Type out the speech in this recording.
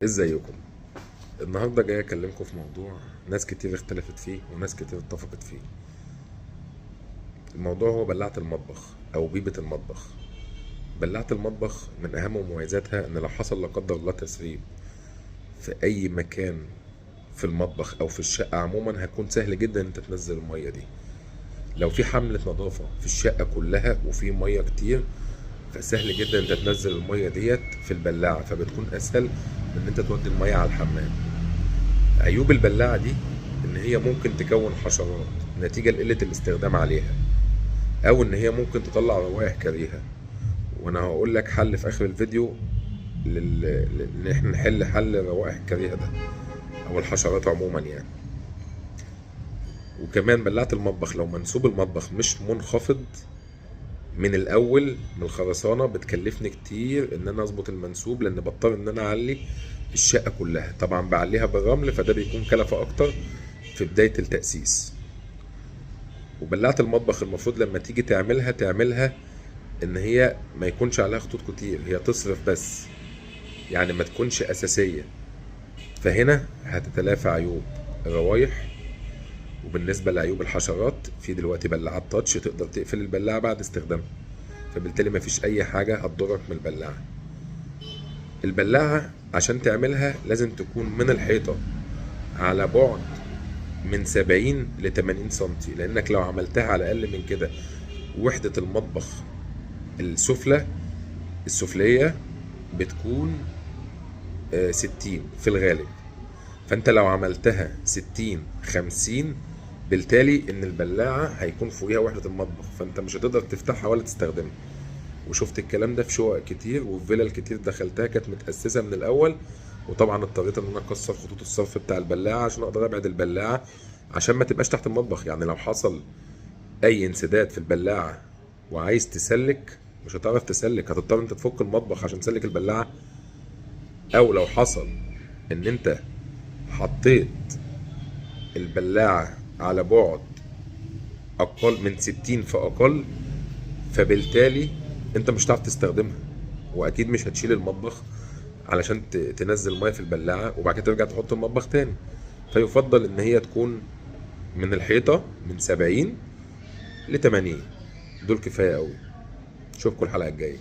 ازيكم؟ النهارده جاي اكلمكم في موضوع ناس كتير اختلفت فيه وناس كتير اتفقت فيه. الموضوع هو بلاعة المطبخ او بيبة المطبخ. بلاعة المطبخ من اهم مميزاتها ان لو حصل لا قدر الله تسريب في اي مكان في المطبخ او في الشقة عموما هيكون سهل جدا انت تنزل المية دي. لو في حملة نظافة في الشقة كلها وفي مية كتير فسهل جدا انت تنزل المية ديت في البلاعة، فبتكون اسهل من ان انت تودي المية على الحمام. عيوب البلاعة دي إن هي ممكن تكون حشرات نتيجة لقلة الاستخدام عليها، أو إن هي ممكن تطلع روائح كريهة. وأنا هقول لك حل في آخر الفيديو إن إحنا نحل حل الروائح الكريهة ده أو الحشرات عموما يعني. وكمان بلاعة المطبخ لو منسوب المطبخ مش منخفض من الأول من الخرسانة بتكلفني كتير إن أنا أظبط المنسوب، لأن بضطر إن أنا أعلي الشقة كلها. طبعا بعليها بالرمل فده بيكون كلفة أكتر في بداية التأسيس. وبلاعة المطبخ المفروض لما تيجي تعملها ان هي ما يكونش عليها خطوط كتير، هي تصرف بس، يعني ما تكونش اساسية. فهنا هتتلافى عيوب الروايح. وبالنسبة لعيوب الحشرات في دلوقتي بلاعات تاتش تقدر تقفل البلاعة بعد استخدامها، فبالتالي ما فيش اي حاجة هتضرك من البلاعة. البلاعة عشان تعملها لازم تكون من الحيطة على بعد من 70 ل 80 سنتي، لانك لو عملتها على اقل من كده وحدة المطبخ السفلية بتكون 60 في الغالب. فانت لو عملتها 60 50 بالتالي ان البلاعة هيكون فوقيها وحدة المطبخ، فانت مش هتقدر تفتحها ولا تستخدمها. وشفت الكلام ده في شقق كتير وفي فيلل كتير دخلتها كانت متأسسة من الأول، وطبعا اضطريت ان انا اكسر خطوط الصرف بتاع البلاعة عشان اقدر ابعد البلاعة عشان ما تبقاش تحت المطبخ. يعني لو حصل اي انسداد في البلاعة وعايز تسلك مش هتعرف تسلك، هتضطر انت تفك المطبخ عشان تسلك البلاعة. او لو حصل ان انت حطيت البلاعة على بعد اقل من 60 فاقل، فبالتالي انت مش هتعرف تستخدمها، واكيد مش هتشيل المطبخ علشان تنزل ميه في البلاعة وبعد كده ترجع تحط المطبخ تاني. فيفضل ان هي تكون من الحيطة من 70 ل 80، دول كفاية قوي. اشوفكم الحلقة الجاية.